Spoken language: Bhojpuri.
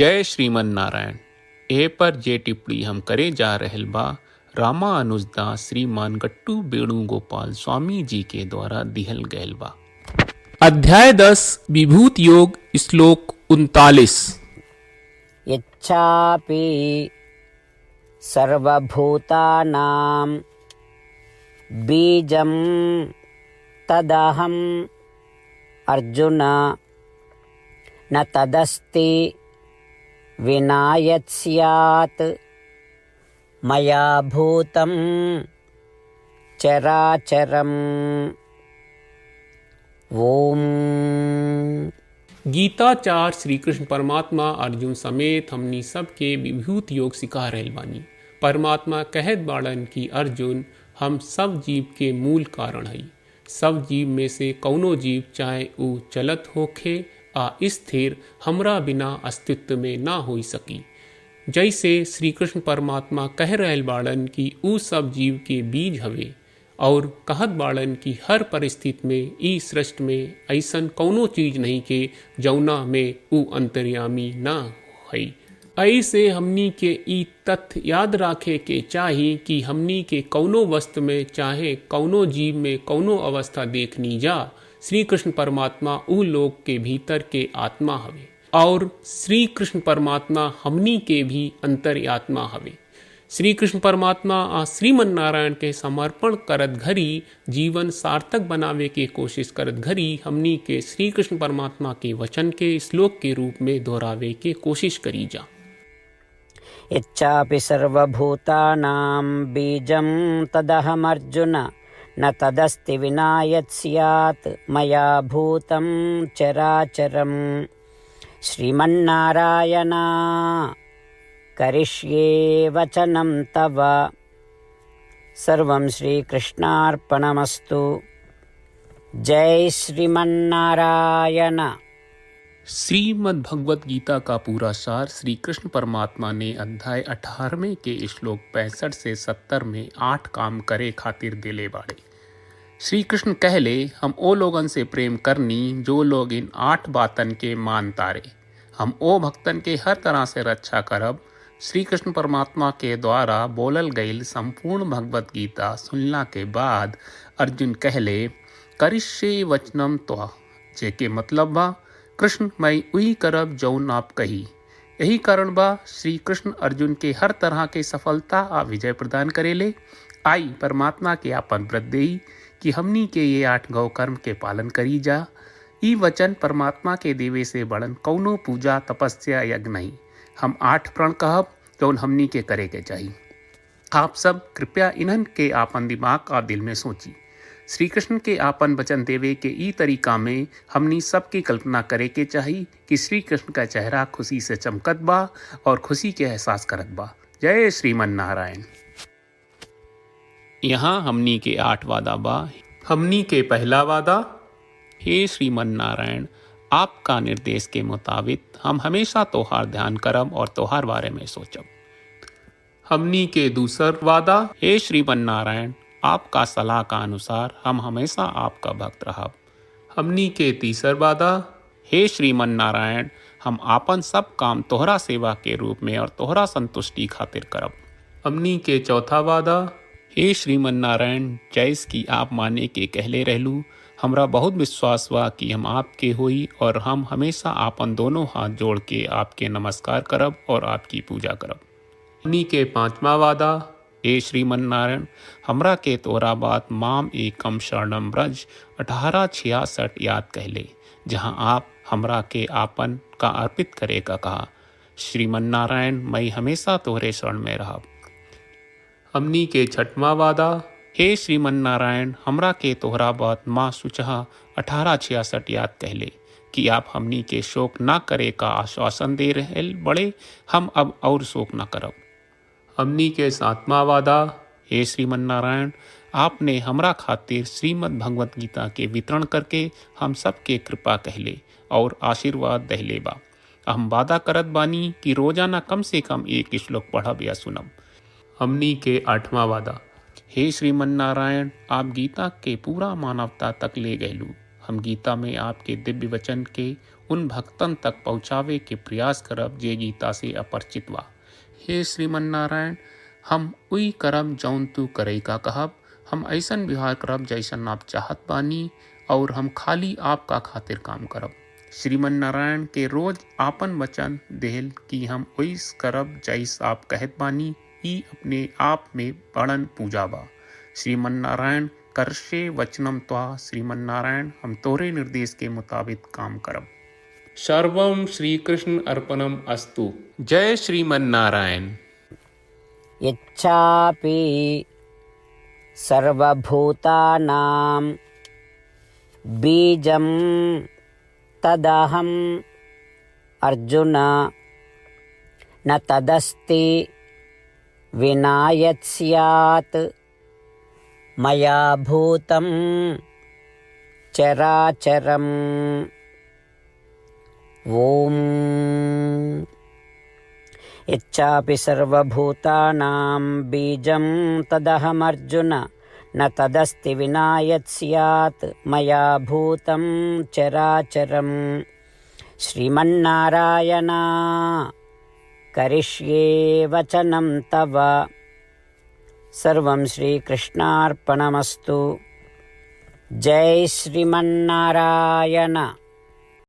जय श्रीमन नारायण। ए पर जे टिप्पणी हम करे जा रहल बा रामानुजदास श्रीमान गट्टू वेणुगोपाल स्वामी जी के द्वारा दिहल गयल बा। अध्याय 10 विभूत योग श्लोक 39। यच्चापि सर्वभूतानां बीजं तदहं अर्जुन न तदस्ति विना यत् स्यात् मया भूतं चराचरम्। ओम। गीताचार्य श्री कृष्ण परमात्मा अर्जुन समेत हमनी सबके विभूत योग सिखा रहल बानी। परमात्मा कहत बाड़न कि अर्जुन हम सब जीव के मूल कारण हई। सब जीव में से कौनो जीव चाहे ऊ चलत होखे आ स्थिर हमरा बिना अस्तित्व में ना हो सकी। जैसे श्री कृष्ण परमात्मा कह रहल बाड़न कि ऊ सब जीव के बीज हवे और कहत बाड़न कि हर परिस्थिति में ई सृष्टि में ऐसन कौनो चीज नहीं के जौना में ऊ अंतर्यामी ना हई। ऐसे हमनी के ई तथ्य याद राखे के चाही कि हमनी के कौनो वस्तु में चाहे कौनो जीव में कौनो अवस्था देखनी जा, श्री कृष्ण परमात्मा ऊ लोग के भीतर के आत्मा हवे और श्री कृष्ण परमात्मा हमनी के भी अंतर्यात्मा हवे। श्री कृष्ण परमात्मा आ श्रीमन नारायण के समर्पण करत घरी जीवन सार्थक बनावे के कोशिश करत घरी हमनी के श्री कृष्ण परमात्मा के वचन के श्लोक के रूप में दोहरावे के कोशिश करी जा। यच्चापि सर्वभूतानां बीजं तदहमर्जुन न तदस्ति विना यत् स्यात् मया भूतं चराचरम्। श्रीमन्नारायण करिष्ये वचनं तव। सर्वं श्रीकृष्णार्पणमस्तु। जय श्रीमन्नारायण। श्रीमद् भगवत गीता का पूरा सार श्री कृष्ण परमात्मा ने अध्याय 18वें के श्लोक 65 से 70 में 8 काम करे खातिर दिले बाड़े। श्री कृष्ण कहले हम ओ लोगन से प्रेम करनी जो लोग इन 8 बातन के मान तारे। हम ओ भक्तन के हर तरह से रक्षा करब। श्री कृष्ण परमात्मा के द्वारा बोलल गईल संपूर्ण भगवत गीता सुनला के बाद अर्जुन कहले करिष्ये वचनम त्वा, जेके मतलब बा कृष्ण मैं उही करब जौन आप कही। यही कारण बा श्री कृष्ण अर्जुन के हर तरह के सफलता आ विजय प्रदान करेले। आई परमात्मा के आपन व्रत देई कि हमनी के ये 8 गौ कर्म के पालन करी जा। ई वचन परमात्मा के देवे से बड़न कौनो पूजा तपस्या यज्ञ नहीं। हम 8 प्रण कहब जौन हमनी के करे के चाहिए। आप सब कृपया इन्हन के आपन दिमाग और दिल में सोची। श्री कृष्ण के आपन वचन देवे के ई तरीका में हमनी सबकी कल्पना करे के चाहिए कि श्री कृष्ण का चेहरा खुशी से चमकत बा और खुशी के एहसास करत बा। जय श्रीमन नारायण। यहाँ हमनी के 8 वादा बा। हमनी के पहला वादा, हे श्रीमन नारायण आपका निर्देश के मुताबिक हम हमेशा तोहार ध्यान करब और तोहार बारे में सोचब। हमनी के दूसर वादा, हे श्रीमन नारायण आपका सलाह का अनुसार हम हमेशा आपका भक्त रहब। हमनी के तीसर वादा, हे श्रीमन नारायण हम आपन सब काम तोहरा सेवा के रूप में और तोहरा संतुष्टि खातिर करब। हमनी के चौथा वादा, हे श्रीमन नारायण जैस की आप माने के कहले रहलू, हमरा बहुत विश्वास बा कि हम आपके होई और हम हमेशा आपन दोनों हाथ जोड़ के आपके नमस्कार करब और आपकी पूजा करब। हमनी के पांचवा वादा, हे श्रीमन नारायण हमरा के तोरा बात माम एकम शरणम ब्रज 1866 याद कहले, जहां आप हमरा के आपन का अर्पित करे का कहा। श्रीमन नारायण मैं हमेशा तोहरे शरण में रहब। हमनी के छठवां वादा, हे श्रीमन नारायण हमरा के तोहरा बात माँ सुचहा 1866 याद कहले कि आप हमनी के शोक ना करे का आश्वासन दे रहे बड़े। हम अब और शोक ना करब। हमनी के 7वां वादा, हे श्रीमन नारायण आपने हमरा खातिर श्रीमद् भगवत गीता के वितरण करके हम सबके कृपा कहले और आशीर्वाद दहले बा। हम वादा करत बानी कि रोजाना कम से कम 1 श्लोक पढ़ब या सुनब। हमनी के 8वां वादा, हे श्रीमन नारायण आप गीता के पूरा मानवता तक ले गयलू। हम गीता में आपके दिव्य वचन के उन भक्तन तक पहुँचावे के प्रयास करब जे गीता से अपरिचित बा। हे श्रीमन्नारायण, हम उई करब जौन तू करे का कहब। हम ऐसन व्यवहार करब जैसन आप चाहत बानी और हम खाली आपका खातिर काम करब। श्रीमन्नारायण के रोज आपन वचन देहल कि हम ओइस करब जैस आप कहत बानी। ई अपने आप में बड़न पूजा बा। श्रीमन्नारायण करशे वचनम त्वा। श्रीमन्नारायण, हम तोरे निर्देश के मुताबिक काम करब। सर्वम श्री कृष्ण अर्पणम अस्तु। जय श्रीमन्नारायण। इच्छापि सर्वभूतानां बीजं तदहम् अर्जुन न तदस्ति विना यत् स्यात् मया भूतं चराचरम्। ॐ इच्छापि सर्वभूतानां बीजं तदहमर्जुन न तदस्ति विना यत् स्यात् मया भूतं चराचरम्। श्रीमन्नारायण, करिष्ये वचनं तव। सर्वं श्रीकृष्णार्पणमस्तु। जय श्रीमन्नारायण।